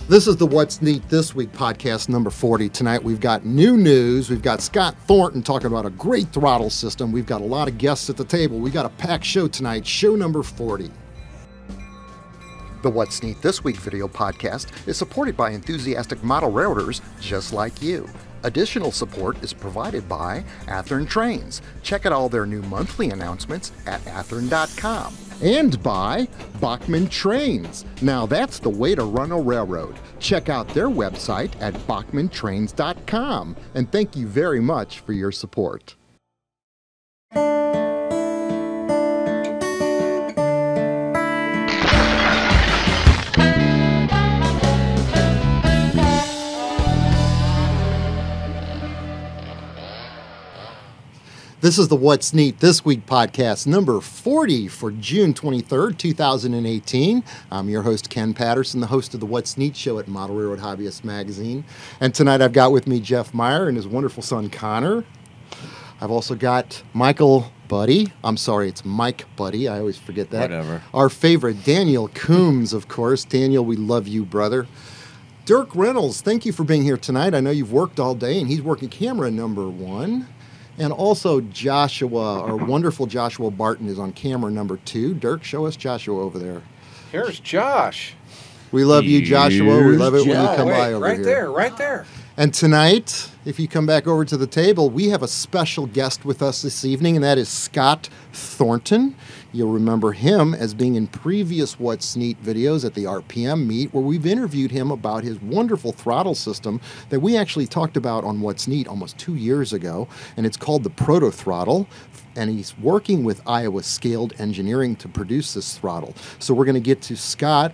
This is the What's Neat This Week podcast number 40. Tonight we've got new news. We've got Scott Thornton talking about a great throttle system. We've got a lot of guests at the table. We got a packed show tonight, show number 40. The What's Neat This Week video podcast is supported by enthusiastic model railroaders just like you. Additional support is provided by Athearn Trains. Check out all their new monthly announcements at athearn.com. And by Bachman Trains. Now that's the way to run a railroad. Check out their website at bachmantrains.com. And thank you very much for your support. This is the What's Neat This Week podcast number 40 for June 23rd, 2018. I'm your host, Ken Patterson, the host of the What's Neat show at Model Railroad Hobbyist Magazine. And tonight I've got with me Jeff Meyer and his wonderful son, Connor. I've also got Michael Buddy. I'm sorry, it's Mike Buddy. I always forget that. Whatever. Our favorite, Daniel Coombs, of course. Daniel, we love you, brother. Dirk Reynolds, thank you for being here tonight. I know you've worked all day, and he's working camera number 1. And also Joshua, our wonderful Joshua Barton, is on camera number 2. Dirk, show us Joshua over there. Here's Josh. We love you, Joshua. We love it when you come by over right here. Right there. And tonight, if you come back over to the table, we have a special guest with us this evening, and that is Scott Thornton. You'll remember him as being in previous What's Neat videos at the RPM meet, where we've interviewed him about his wonderful throttle system that we actually talked about on What's Neat almost 2 years ago, and it's called the Provo Throttle, and he's working with Iowa Scaled Engineering to produce this throttle. So we're going to get to Scott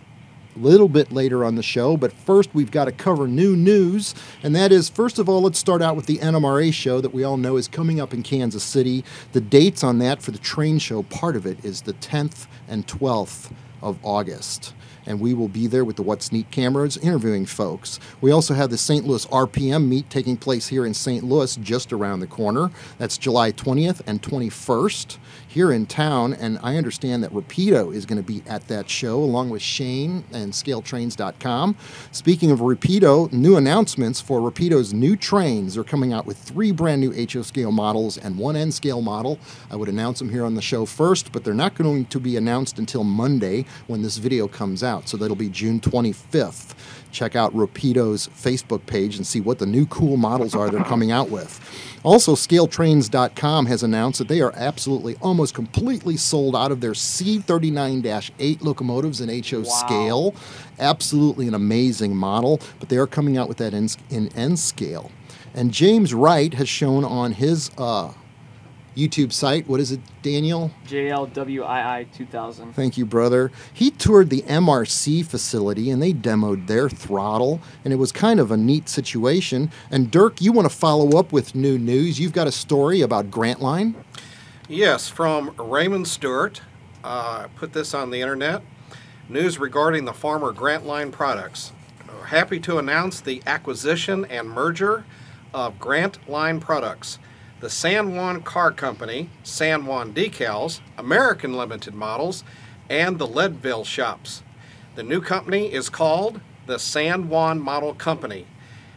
a little bit later on the show, but first we've got to cover new news, and that is, first of all, let's start out with the NMRA show that we all know is coming up in Kansas City. The dates on that for the train show, part of it is the 10th and 12th of August. And we will be there with the What's Neat cameras interviewing folks. We also have the St. Louis RPM meet taking place here in St. Louis just around the corner. That's July 20th and 21st here in town. And I understand that Rapido is going to be at that show along with Shane and ScaleTrains.com. Speaking of Rapido, new announcements for Rapido's new trains. They're coming out with 3 brand new HO scale models and 1 N scale model. I would announce them here on the show first, but they're not going to be announced until Monday when this video comes out. So that'll be June 25th. Check out Rapido's Facebook page and see what the new cool models are they're coming out with. Also, ScaleTrains.com has announced that they are absolutely almost completely sold out of their C39-8 locomotives in HO scale. Absolutely an amazing model, but they are coming out with that in N scale. And James Wright has shown on his YouTube site. What is it, Daniel? JLWII 2000. Thank you, brother. He toured the MRC facility, and they demoed their throttle, and it was kind of a neat situation. And Dirk, you want to follow up with new news. You've got a story about Grantline? Yes, from Raymond Stewart. Put this on the internet. News regarding the former Grantline products. We're happy to announce the acquisition and merger of Grantline products. The San Juan Car Company, San Juan Decals, American Limited Models, and the Leadville Shops. The new company is called the San Juan Model Company,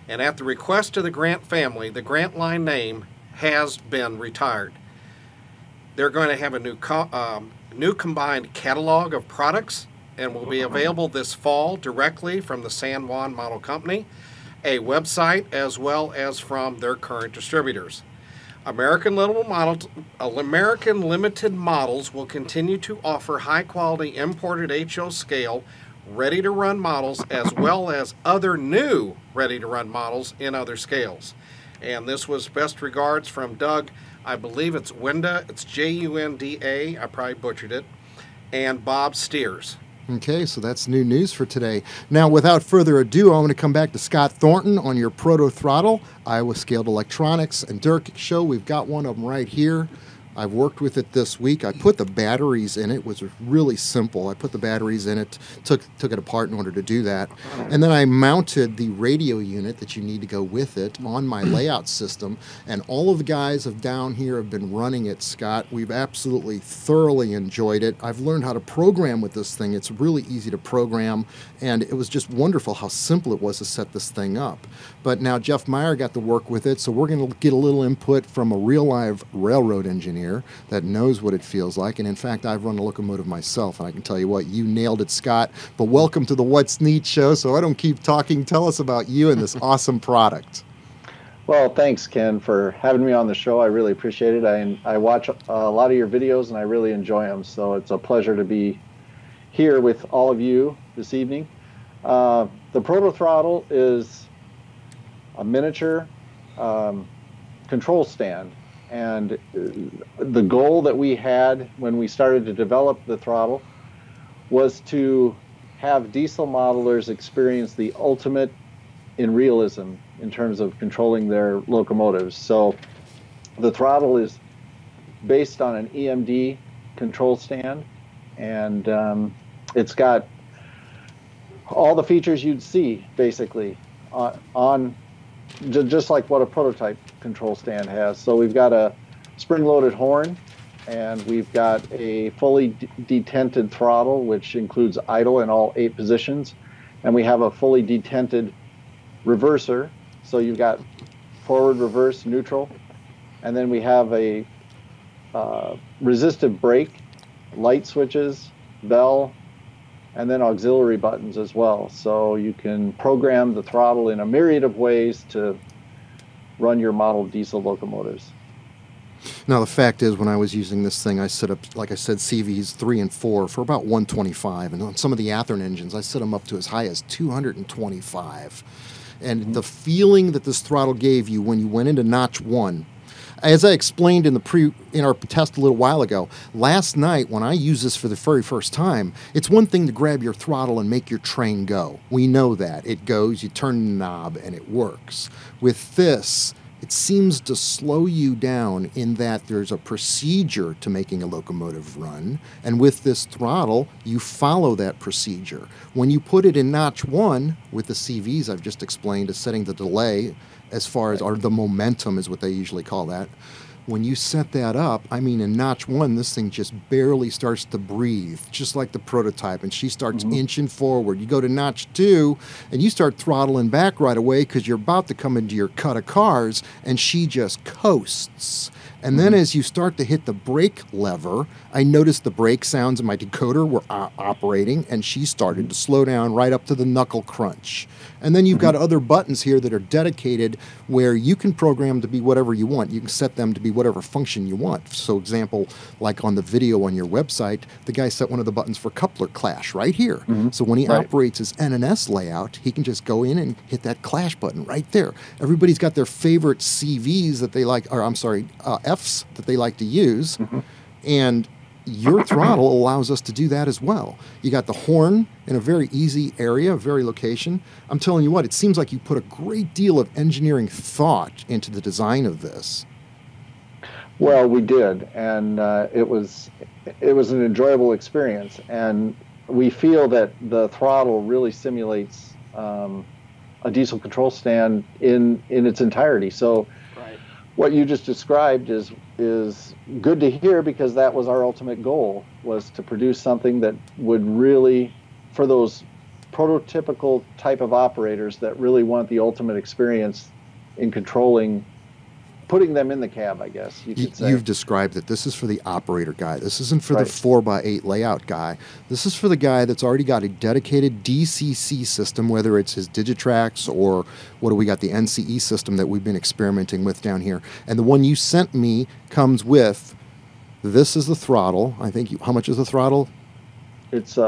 and at the request of the Grant family, the Grantline name has been retired. They're going to have a new combined catalog of products and will be available this fall directly from the San Juan Model Company, a website, as well as from their current distributors. American Limited Models will continue to offer high-quality imported HO scale, ready-to-run models, as well as other new ready-to-run models in other scales. And this was best regards from Doug, I believe it's Wenda, it's Junda, I probably butchered it, and Bob Steers. Okay, so that's new news for today. Now, without further ado, I want to come back to Scott Thornton on your Provo Throttle, Iowa Scaled Electronics, and Dirk show. We've got one of them right here. I've worked with it this week. I put the batteries in it. It was really simple. I put the batteries in it, took it apart in order to do that. And then I mounted the radio unit that you need to go with it on my layout system. And all of the guys down here have been running it, Scott. We've absolutely thoroughly enjoyed it. I've learned how to program with this thing. It's really easy to program. And it was just wonderful how simple it was to set this thing up. But now Jeff Meyer got to work with it, so we're going to get a little input from a real live railroad engineer that knows what it feels like. And in fact, I've run a locomotive myself, and I can tell you what, you nailed it, Scott. But welcome to the What's Neat show. So I don't keep talking. Tell us about you and this awesome product. Well, thanks, Ken, for having me on the show. I really appreciate it. I watch a lot of your videos, and I really enjoy them. So it's a pleasure to be here with all of you this evening. The Provo Throttle is a miniature control stand. And the goal that we had when we started to develop the throttle was to have diesel modelers experience the ultimate in realism in terms of controlling their locomotives. So the throttle is based on an EMD control stand, and it's got all the features you'd see basically on just like what a prototype control stand has. So we've got a spring-loaded horn, and we've got a fully detented throttle, which includes idle in all 8 positions, and we have a fully detented reverser. So you've got forward, reverse, neutral, and then we have a resistive brake, light switches, bell, and then auxiliary buttons as well. So you can program the throttle in a myriad of ways to run your model diesel locomotives. Now, the fact is, when I was using this thing, I set up, like I said, CVs 3 and 4 for about 125. And on some of the Athearn engines, I set them up to as high as 225. And the feeling that this throttle gave you when you went into notch 1, as I explained in our test a little while ago, last night when I used this for the very first time, it's one thing to grab your throttle and make your train go. We know that. It goes, you turn the knob, and it works. With this, it seems to slow you down in that there's a procedure to making a locomotive run, and with this throttle, you follow that procedure. When you put it in notch 1, with the CVs I've just explained, is setting the delay as far as, or the momentum is what they usually call that. When you set that up, I mean, in notch 1, this thing just barely starts to breathe, just like the prototype, and she starts inching forward. You go to notch 2, and you start throttling back right away because you're about to come into your cut of cars, and she just coasts. And then as you start to hit the brake lever, I noticed the brake sounds in my decoder were operating, and she started to slow down right up to the knuckle crunch. And then you've got other buttons here that are dedicated where you can program to be whatever you want. You can set them to be whatever function you want. So example, like on the video on your website, the guy set one of the buttons for coupler clash right here. So when he operates his N&S layout, he can just go in and hit that clash button right there. Everybody's got their favorite CVs that they like, or I'm sorry, Fs that they like to use. And your throttle allows us to do that as well. You got the horn in a very easy area, very location. I'm telling you what, it seems like you put a great deal of engineering thought into the design of this. Well, we did, and it was an enjoyable experience. And we feel that the throttle really simulates a diesel control stand in its entirety. So what you just described is good to hear, because that was our ultimate goal, was to produce something that would really, for those prototypical type of operators that really want the ultimate experience in controlling, putting them in the cab, I guess you could say. You've described it. This is for the operator guy. This isn't for the 4x8 layout guy. This is for the guy that's already got a dedicated DCC system, whether it's his Digitrax or what do we got, the NCE system that we've been experimenting with down here. And the one you sent me comes with, this is the throttle. I think, how much is the throttle? It's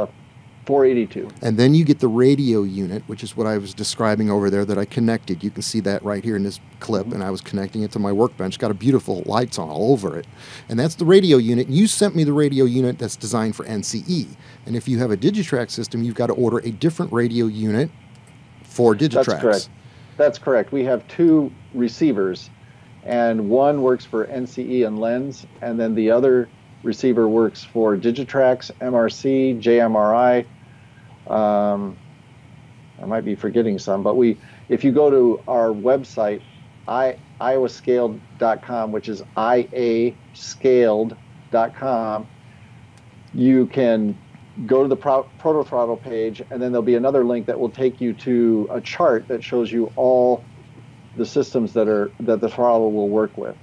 482. And then you get the radio unit, which is what I was describing over there that I connected. You can see that right here in this clip, and I was connecting it to my workbench. Got a beautiful lights on all over it. And that's the radio unit. You sent me the radio unit that's designed for NCE. And if you have a Digitrax system, you've got to order a different radio unit for Digitrax. That's correct. That's correct. We have 2 receivers and one works for NCE and Lens, and then the other receiver works for Digitrax, MRC, JMRI. I might be forgetting some, but if you go to our website, iowascaled.com, which is iascaled.com, you can go to the Provo Throttle page, and then there'll be another link that will take you to a chart that shows you all the systems that the throttle will work with.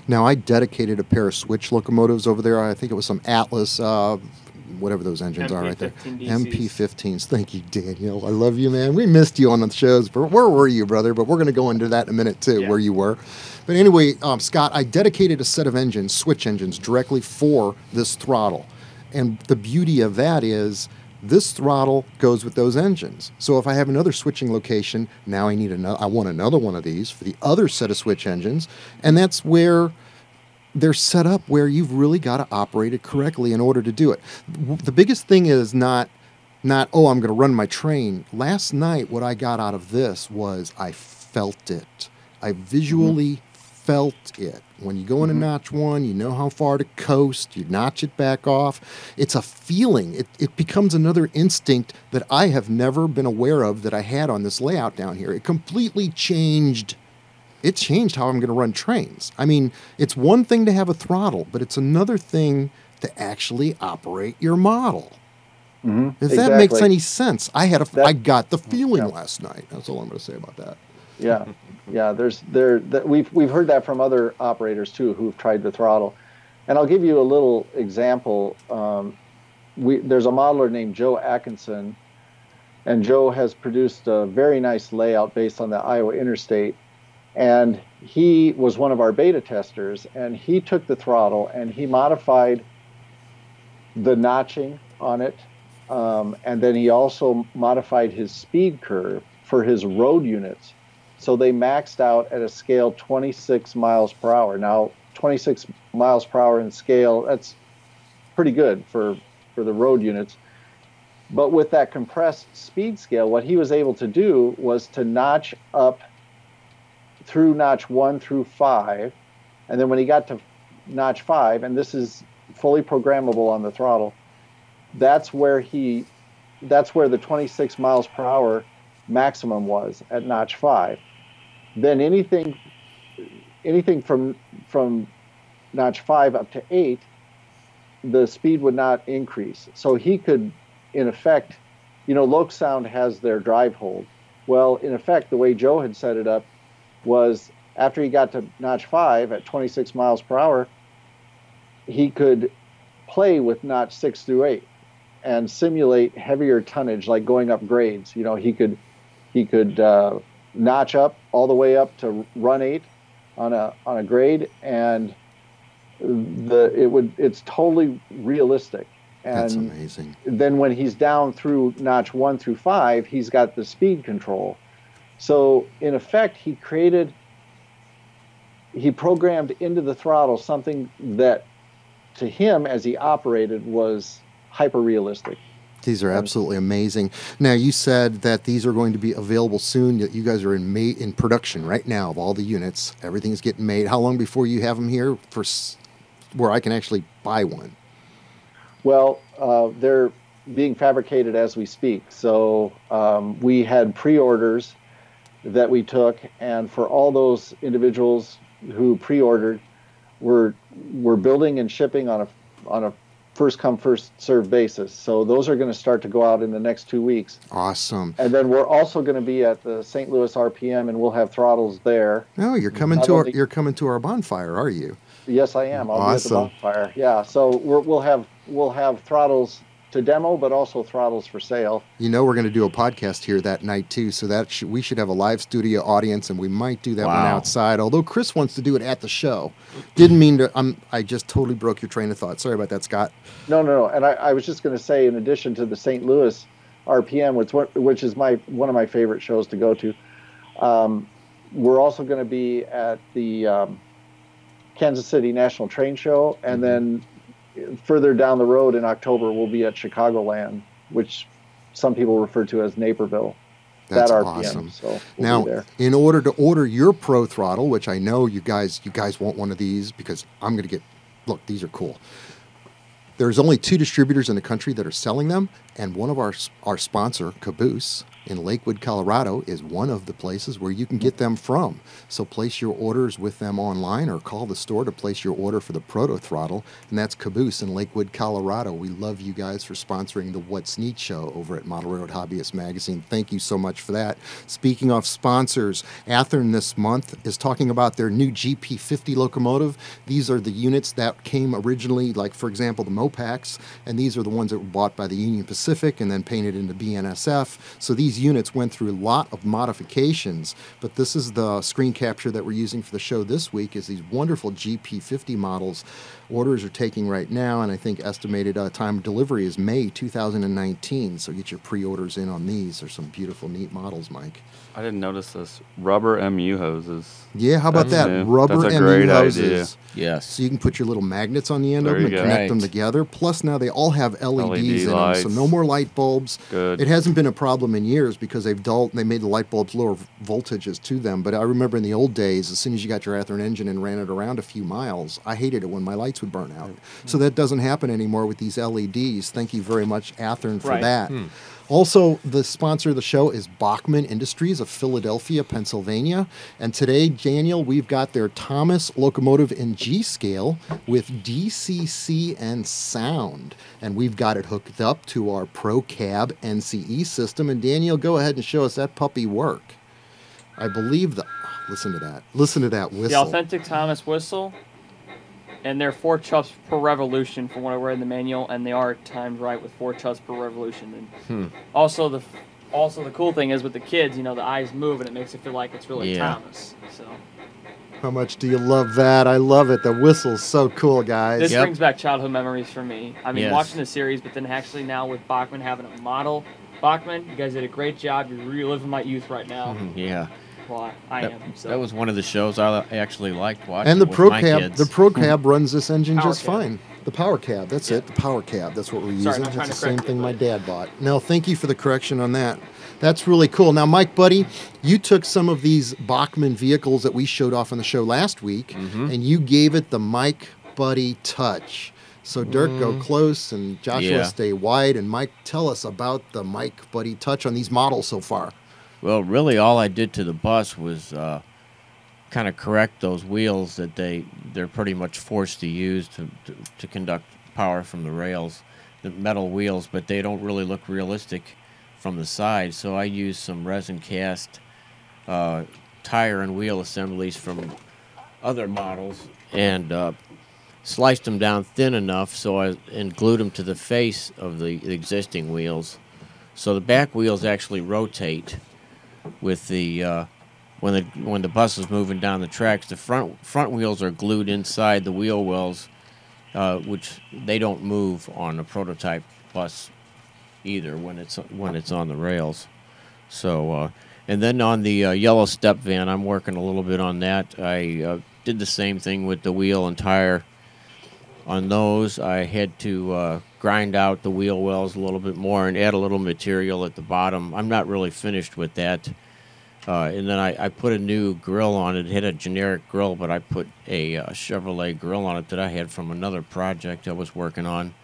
Now, I dedicated a pair of switch locomotives over there. I think it was some Atlas, whatever those engines are right there. MP15s. Thank you, Daniel. I love you, man. We missed you on the shows, but where were you, brother? But we're going to go into that in a minute, too, where you were. But anyway, Scott, I dedicated a set of engines, switch engines, directly for this throttle. And the beauty of that is this throttle goes with those engines. So if I have another switching location, now I want another one of these for the other set of switch engines. And that's where they're set up, where you've really got to operate it correctly in order to do it. The biggest thing is not, oh, I'm going to run my train. Last night, what I got out of this was I felt it. I visually felt it. When you go into notch one, you know how far to coast, you notch it back off. It's a feeling. It becomes another instinct that I have never been aware of that I had on this layout down here. It completely changed. It changed how I'm going to run trains. I mean, it's one thing to have a throttle, but it's another thing to actually operate your model. If that makes any sense. I got the feeling last night. That's all I'm going to say about that. Yeah. We've heard that from other operators too who've tried the throttle, and I'll give you a little example. There's a modeler named Joe Atkinson, and Joe has produced a very nice layout based on the Iowa Interstate, and he was one of our beta testers, and he took the throttle and he modified the notching on it, and then he also modified his speed curve for his road units. So they maxed out at a scale 26 miles per hour. Now, 26 miles per hour in scale, that's pretty good for the road units. But with that compressed speed scale, what he was able to do was to notch up through notch 1 through 5. And then when he got to notch 5, and this is fully programmable on the throttle, that's where the 26 miles per hour maximum was at notch 5. Then anything from notch 5 up to 8, the speed would not increase. So he could, in effect, Loc Sound has their drive hold. Well, in effect, the way Joe had set it up was after he got to notch 5 at 26 miles per hour, he could play with notch 6 through 8 and simulate heavier tonnage, like going up grades. He could notch up all the way up to run 8 on a grade, and it's totally realistic. And that's amazing. Then when he's down through notch 1 through 5, he's got the speed control. So in effect, he programmed into the throttle something that to him as he operated was hyper realistic. These are absolutely amazing. Now, you said that these are going to be available soon, that you guys are in production right now of all the units. Everything's getting made. How long before you have them here where I can actually buy one? Well, they're being fabricated as we speak. So we had pre-orders that we took, and for all those individuals who pre-ordered, we're building and shipping on a first come, first served basis. So those are going to start to go out in the next 2 weeks. Awesome. And then we're also going to be at the St. Louis RPM, and we'll have throttles there. Oh, you're coming to our bonfire, are you? Yes, I am. I'll awesome. be at the bonfire. Yeah. So we'll have throttles to demo, but also throttles for sale. We're going to do a podcast here that night too, so that we should have a live studio audience, and we might do that one outside. Although Chris wants to do it at the show. Didn't mean to. I just totally broke your train of thought. Sorry about that, Scott. No. And I was just going to say, in addition to the St. Louis RPM, which is one of my favorite shows to go to, we're also going to be at the Kansas City National Train Show, and then further down the road in October, we'll be at Chicagoland, which some people refer to as Naperville. That's that RPM. awesome. So we'll now, be there. in order to order your Pro Throttle, which I know you guys want one of these because I'm going to get. Look, these are cool. There's only 2 distributors in the country that are selling them, and one of our sponsor, Caboose, in Lakewood, Colorado, is one of the places where you can get them from. So place your orders with them online or call the store to place your order for the Proto Throttle, and that's Caboose in Lakewood, Colorado. We love you guys for sponsoring the What's Neat show over at Model Railroad Hobbyist Magazine. Thank you so much for that. Speaking of sponsors, Athearn this month is talking about their new GP50 locomotive. These are the units that came originally, like, for example, the Mopacs, and these are the ones that were bought by the Union Pacific and then painted into BNSF. So these units went through a lot of modifications, but this is the screen capture that we're using for the show this week is these wonderful GP50 models. Orders are taking right now, and I think estimated time of delivery is May 2019, so get your pre-orders in on these. They're some beautiful, neat models, Mike. I didn't notice this. Rubber MU hoses. Yeah, how about that? New. Rubber That's a MU great hoses. idea. Yes. So you can put your little magnets on the end There of them you and go. connect them Right. together. Plus now they all have LEDs in them, so lights. no more light bulbs. Good. It hasn't been a problem in years because they made the light bulbs lower voltages to them. But I remember in the old days, as soon as you got your Athearn engine and ran it around a few miles, I hated it when my lights would burn out. So that doesn't happen anymore with these LEDs. Thank you very much, Athearn, for Right. that. Also, the sponsor of the show is Bachman Industries of Philadelphia, Pennsylvania. And today, Daniel, we've got their Thomas locomotive in G scale with DCC and sound. And we've got it hooked up to our Pro Cab NCE system. And Daniel, go ahead and show us that puppy work. I believe listen to that. Listen to that whistle. The authentic Thomas whistle, and they're 4 chuffs per revolution from what I read in the manual, and they are timed right with 4 chuffs per revolution. And also the cool thing is with the kids, you know, the eyes move and it makes it feel like it's really Yeah. Thomas. So How much do you love that? I love it. The whistle's so cool, guys. this Yep. brings back childhood memories for me. I mean, Yes. watching the series, but then actually now with Bachman having a model. Bachman, you guys did a great job. You're reliving my youth right now. Yeah. Well, I That, am. So. that was one of the shows I actually liked watching. And the with Pro my Cab, kids. the Pro Cab runs this engine Power just cab. fine. The Power Cab, that's it. The Power Cab, that's what we're Sorry, using. I'm trying It's to the same correct you, thing my but- dad bought. No, thank you for the correction on that. That's really cool. Now, Mike, buddy, you took some of these Bachman vehicles that we showed off on the show last week, and you gave it the Mike Buddy touch. So, Dirk, go close, and Joshua, Yeah. stay wide. And Mike, tell us about the Mike Buddy touch on these models so far. Well, really, all I did to the bus was kind of correct those wheels that they're pretty much forced to use to conduct power from the rails, the metal wheels, but they don't really look realistic from the side. So I used some resin cast tire and wheel assemblies from other models and sliced them down thin enough and glued them to the face of the existing wheels. So the back wheels actually rotate with the when the bus is moving down the tracks. The front wheels are glued inside the wheel wells, which they don't move on a prototype bus either when it's on the rails. So and then on the yellow step van, I'm working a little bit on that. I did the same thing with the wheel and tire. On those, I had to grind out the wheel wells a little bit more and add a little material at the bottom. I'm not really finished with that. And then I put a new grill on it. It had a generic grill, but I put a Chevrolet grill on it that I had from another project I was working on.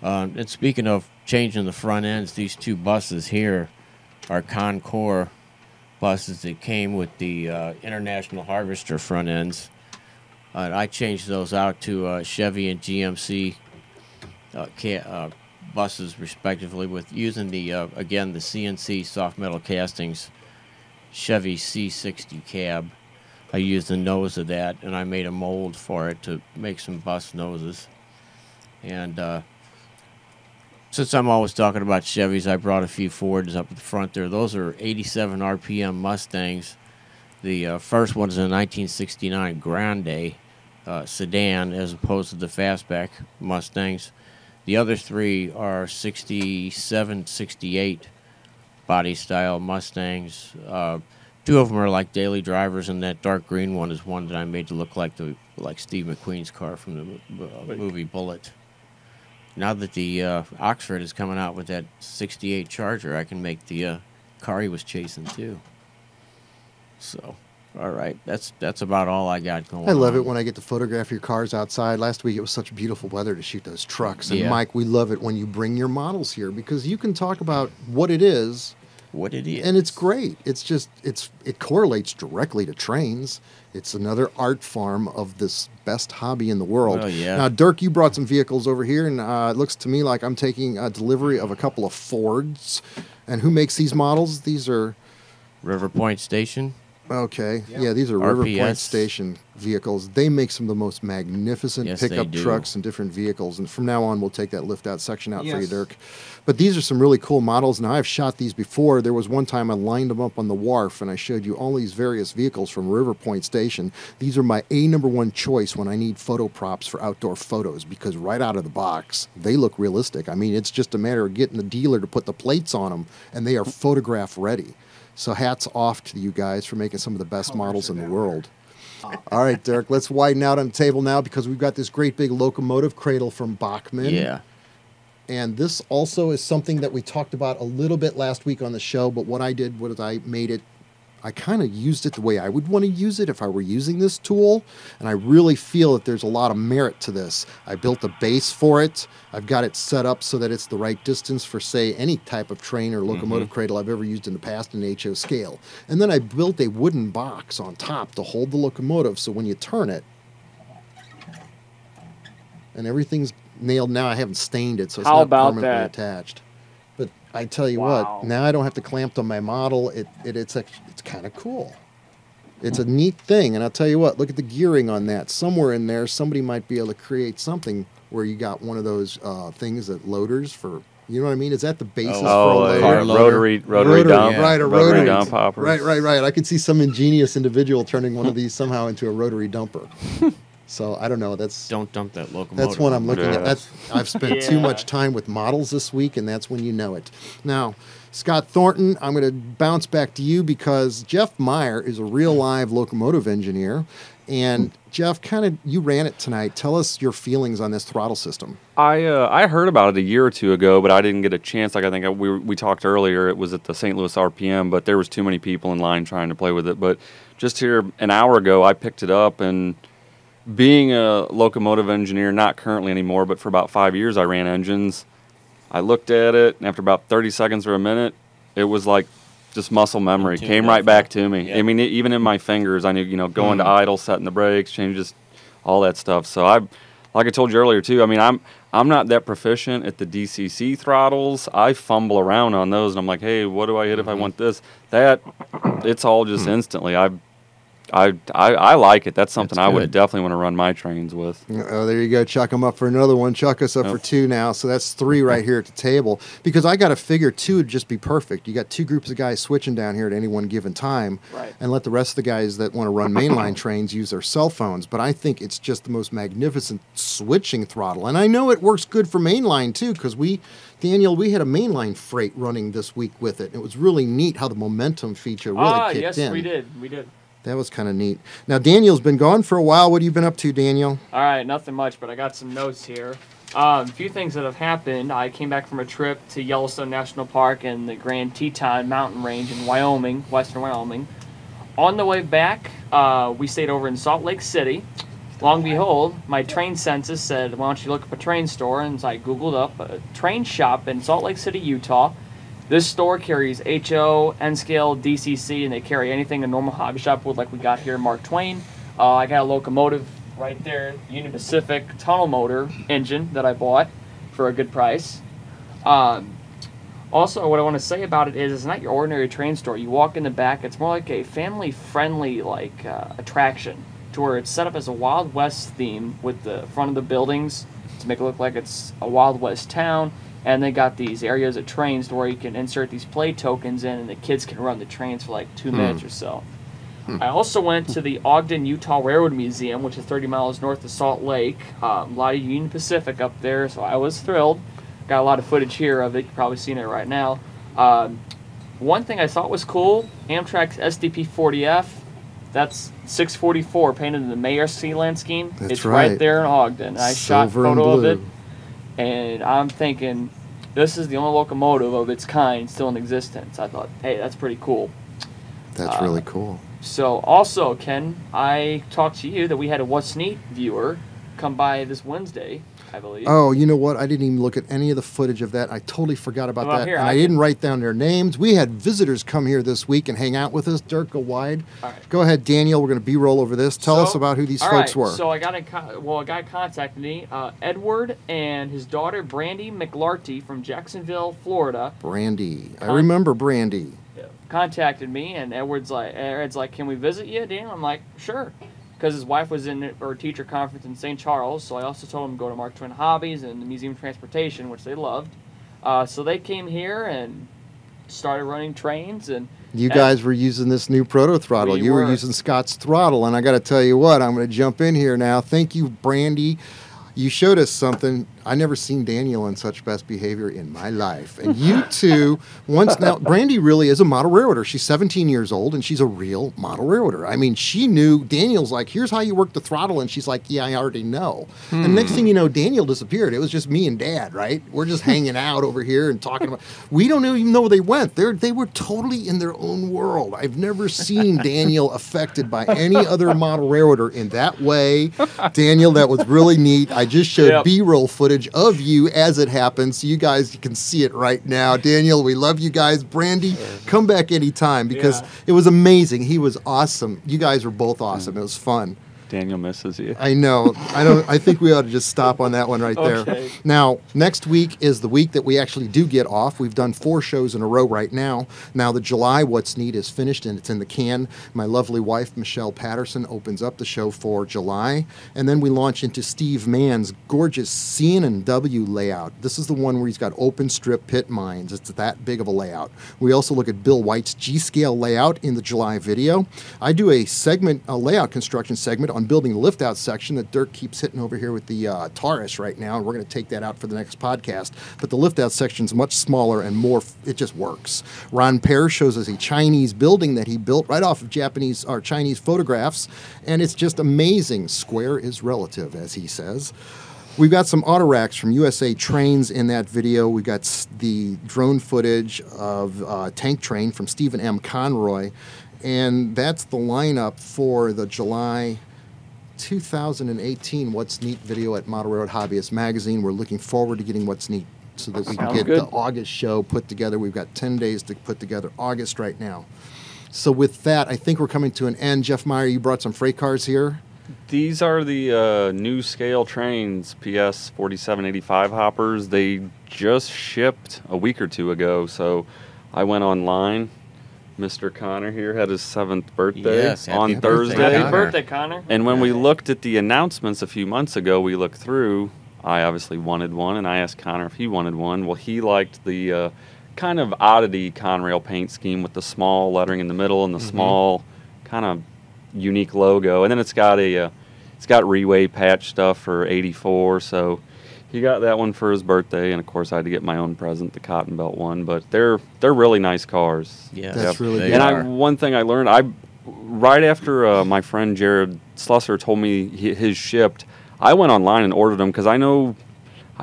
And speaking of changing the front ends, these 2 buses here are Concours buses that came with the International Harvester front ends. I changed those out to Chevy and GMC buses, respectively, with using the again the CNC soft metal castings Chevy C60 cab. I used the nose of that, and I made a mold for it to make some bus noses. And since I'm always talking about Chevys, I brought a few Fords up at the front there. Those are 87 RPM Mustangs. The first one is a 1969 Grande sedan, as opposed to the fastback Mustangs. The other 3 are 67, 68 body style Mustangs. 2 of them are like daily drivers, and that dark green one is one that I made to look like Steve McQueen's car from the movie Bullitt. Now that the Oxford is coming out with that 68 Charger, I can make the car he was chasing too. So, all right, that's about all I got going on. I love it when I get to photograph your cars outside. Last week it was such beautiful weather to shoot those trucks. And Yeah. Mike, we love it when you bring your models here because you can talk about what it is. What it is. And it's great. It's just it correlates directly to trains. It's another art farm of this best hobby in the world. Oh, yeah. Now, Dirk, you brought some vehicles over here, and it looks to me like I'm taking a delivery of a couple of Fords. And who makes these models? These are River Point Station. okay. Yeah, these are River Point RPS. Station vehicles. They make some of the most magnificent Yes, they pickup do. trucks and different vehicles. And from now on, we'll take that lift out section out for you, Yes. Dirk. But these are some really cool models. Now, I've shot these before. There was one time I lined them up on the wharf, and I showed you all these various vehicles from River Point Station. These are my #1 choice when I need photo props for outdoor photos because right out of the box, they look realistic. I mean, it's just a matter of getting the dealer to put the plates on them, and they are photograph ready. So hats off to you guys for making some of the best models in the world. All right, Derek, let's widen out on the table now because we've got this great big locomotive cradle from Bachmann. Yeah. And this also is something that we talked about a little bit last week on the show, but what I did was I made it, I kind of used it the way I would want to use it if I were using this tool, and I really feel that there's a lot of merit to this. I built a base for it. I've got it set up so that it's the right distance for, say, any type of train or locomotive cradle I've ever used in the past in HO scale. And then I built a wooden box on top to hold the locomotive, so when you turn it, and everything's nailed now. I haven't stained it, so it's How not about permanently that? attached. But I tell you Wow. what, now I don't have to clamp on my model. It's kind of cool. It's a neat thing, and I'll tell you what. Look at the gearing on that. Somewhere in there, somebody might be able to create something where you got one of those things that loaders for. You know what I mean? Is that the basis for a loader? car loader. rotary dump, Right, a rotary rotary dump hopper. Right. I could see some ingenious individual turning one of these somehow into a rotary dumper. So I don't know. Don't dump that locomotive. That's what I'm looking Yeah. at. I've spent too Yeah. much time with models this week, and that's when you know it. Now, Scott Thornton, I'm going to bounce back to you because Jeff Meyer is a real live locomotive engineer. And Jeff, you ran it tonight. Tell us your feelings on this throttle system. I heard about it a year or two ago, but I didn't get a chance. Like I think we talked earlier, it was at the St. Louis RPM, but there was too many people in line trying to play with it. But just here an hour ago, I picked it up, and being a locomotive engineer, not currently anymore, but for about 5 years I ran engines. I looked at it, and after about 30 seconds or a minute, it was like just muscle memory. Tuned Came up, right back to me. yeah. I mean, even in my fingers, I knew, going to idle, setting the brakes, changes, all that stuff. So like I told you earlier too, I mean, I'm not that proficient at the DCC throttles. I fumble around on those, and I'm like, hey, what do I hit if I want this? It's all just instantly. I like it. That's something That's I would good. definitely want to run my trains with. Oh, there you go. Chuck them up for another one. Chuck us up for 2 now. So that's 3 right here at the table. Because I got to figure 2 would just be perfect. You got 2 groups of guys switching down here at any one given time. Right. And let the rest of the guys that want to run mainline trains use their cell phones. But I think it's just the most magnificent switching throttle. And I know it works good for mainline too, because Daniel, we had a mainline freight running this week with it. It was really neat how the momentum feature really kicked yes, in. we did. That was kind of neat. Now, Daniel's been gone for a while. What have you been up to, Daniel? All right, nothing much, but I got some notes here. A few things that have happened. I came back from a trip to Yellowstone National Park and the Grand Teton Mountain Range in Wyoming, western Wyoming. On the way back, we stayed over in Salt Lake City. Long and behold, my train census said, why don't you look up a train store? And so I Googled up a train shop in Salt Lake City, Utah. This store carries HO, N-scale, DCC, and they carry anything a normal hobby shop would, like we got here in Mark Twain. I got a locomotive right there, Union Pacific tunnel motor engine that I bought for a good price. Also, what I want to say about it is it's not your ordinary train store. You walk in the back, it's more like a family-friendly attraction to where it's set up as a Wild West theme with the front of the buildings to make it look like it's a Wild West town. And they got these areas of trains where you can insert these play tokens in and the kids can run the trains for like 2 minutes or so. I also went to the Ogden, Utah Railroad Museum, which is 30 miles north of Salt Lake. A lot of Union Pacific up there, so I was thrilled. Got a lot of footage here of it. You've probably seen it right now. One thing I thought was cool, Amtrak's SDP-40F. That's 644 painted in the Mayer Sealand scheme. That's it's right. right there in Ogden. I shot a Silver and photo of blue. it. And I'm thinking, this is the only locomotive of its kind still in existence. I thought, hey, that's pretty cool. That's really cool. So also, Ken, I talked to you that we had a What's Neat viewer come by this Wednesday, I believe. Oh, you know what? I didn't even look at any of the footage of that. I totally forgot about Well, that. here, And I didn't write down their names. We had visitors come here this week and hang out with us. Dirk, go wide. All right. Go ahead, Daniel. We're going to B-roll over this. Tell us about who these all folks right, were. So I got a guy contacted me, Edward and his daughter Brandy McLarty from Jacksonville, Florida. Brandy. I remember Brandy. Contacted me, and Ed's like, can we visit you, Daniel? I'm like, sure. Because his wife was in her teacher conference in St. Charles, so I also told him to go to Mark Twain Hobbies and the Museum of Transportation, which they loved. So they came here and started running trains. And You guys were using this new Proto Throttle. You were using Scott's throttle, and I got to tell you what, I'm going to jump in here now. Thank you, Brandy. You showed us something. I never seen Daniel in such best behavior in my life. And you two, now, Brandy really is a model railroader. She's 17 years old, and she's a real model railroader. I mean, she knew, Daniel's like, here's how you work the throttle, and she's like, yeah, I already know. And next thing you know, Daniel disappeared. It was just me and Dad, right? We're just hanging out over here and talking about, we don't even know where they went. They were totally in their own world. I've never seen Daniel affected by any other model railroader in that way. Daniel, that was really neat. I just showed B-roll footage of you as it happens, so you guys can see it right now. Daniel, we love you guys. Brandy, come back anytime because it was amazing. He was awesome. You guys were both awesome. It was fun. Daniel misses you. I know. I think we ought to just stop on that one right there. Now, next week is the week that we actually do get off. We've done 4 shows in a row right now. Now, the July What's Neat is finished and it's in the can. My lovely wife, Michelle Patterson, opens up the show for July. And then we launch into Steve Mann's gorgeous C&W layout. This is the one where he's got open strip pit mines. It's that big of a layout. We also look at Bill White's G-scale layout in the July video. I do a layout construction segment on building the lift-out section that Dirk keeps hitting over here with the Taurus right now, and we're going to take that out for the next podcast. But the lift-out section is much smaller and more, it just works. Ron Pear shows us a Chinese building that he built right off of Chinese photographs, and it's just amazing. Square is relative, as he says. We've got some auto racks from USA Trains in that video. We've got the drone footage of Tank Train from Stephen M. Conroy, and that's the lineup for the July 2018 What's Neat video at Model Railroad Hobbyist Magazine. We're looking forward to getting What's Neat so that we can get the August show put together. We've got 10 days to put together August right now. So with that, I think we're coming to an end. Jeff Meyer, you brought some freight cars here. These are the new scale trains, PS 4785 hoppers. They just shipped a week or two ago, so I went online. Mr. Connor here had his 7th birthday on Thursday. Happy birthday, Connor. And when we looked at the announcements a few months ago, we looked through. I obviously wanted one, and I asked Connor if he wanted one. Well, he liked the kind of oddity Conrail paint scheme with the small lettering in the middle and the small kind of unique logo. And then it's got Reway patch stuff for 84, so he got that one for his birthday, and of course I had to get my own present, the Cotton Belt one. But they're really nice cars. Yeah, that's really good. And one thing I learned, right after my friend Jared Slusser told me his shipped, I went online and ordered them because I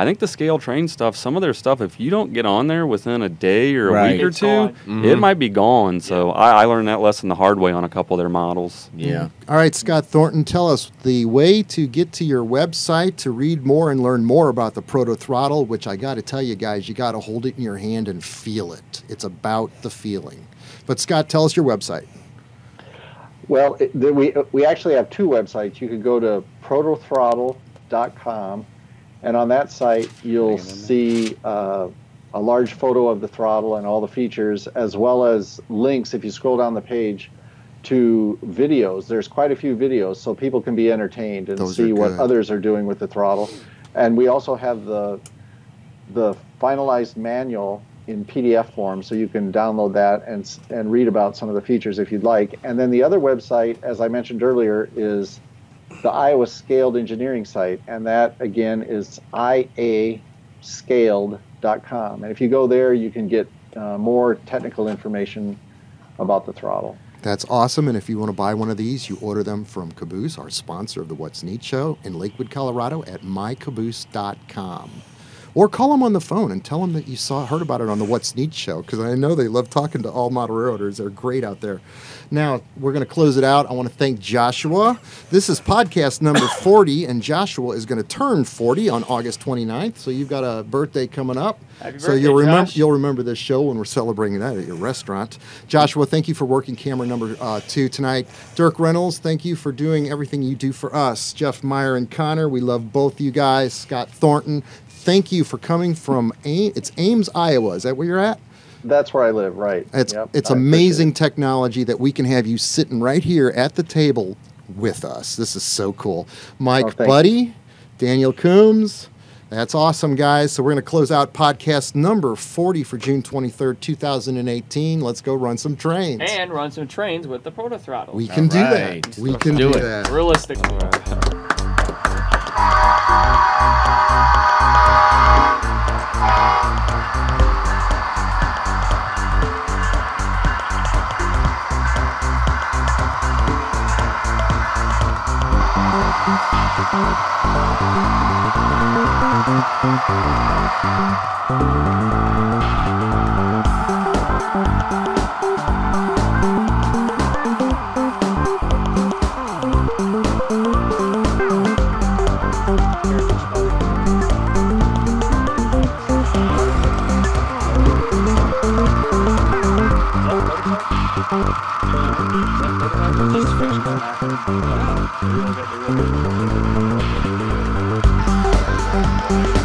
think the scale train stuff, some of their stuff, if you don't get on there within a day or a week or two, it might be gone. So I learned that lesson the hard way on a couple of their models. Yeah. All right, Scott Thornton, tell us the way to get to your website to read more and learn more about the Proto Throttle, which I got to tell you guys, you got to hold it in your hand and feel it. It's about the feeling. But Scott, tell us your website. Well, we actually have 2 websites. You could go to protothrottle.com. And on that site, you'll see a large photo of the throttle and all the features, as well as links, if you scroll down the page, to videos. There's quite a few videos, so people can be entertained and see what others are doing with the throttle. And we also have the finalized manual in PDF form, so you can download that and read about some of the features if you'd like. And then the other website, as I mentioned earlier, is the Iowa Scaled Engineering site, and that again is iascaled.com. And if you go there, you can get more technical information about the throttle. That's awesome. And if you want to buy one of these, you order them from Caboose, our sponsor of the What's Neat show in Lakewood, Colorado, at mycaboose.com. Or call them on the phone and tell them that you heard about it on the What's Neat show, because I know they love talking to all model railroaders. They're great out there. Now, we're going to close it out. I want to thank Joshua. This is podcast number 40, and Joshua is going to turn 40 on August 29th, so you've got a birthday coming up. Happy So birthday, you'll remember this show when we're celebrating that at your restaurant. Joshua, thank you for working camera number 2 tonight. Dirk Reynolds, thank you for doing everything you do for us. Jeff Meyer and Connor, we love both you guys. Scott Thornton, thank you for coming from Ames, Iowa. Is that where you're at? That's where I live, right. It's Yep, it's I amazing appreciate technology that we can have you sitting right here at the table with us. This is so cool. Mike Oh, thank Buddy, Daniel Coombs. That's awesome, guys. So we're going to close out podcast number 40 for June 23rd, 2018. Let's go run some trains. And run some trains with the Provo Throttle. We can do right. that. We Let's can do do it. that. Realistically. Thank you.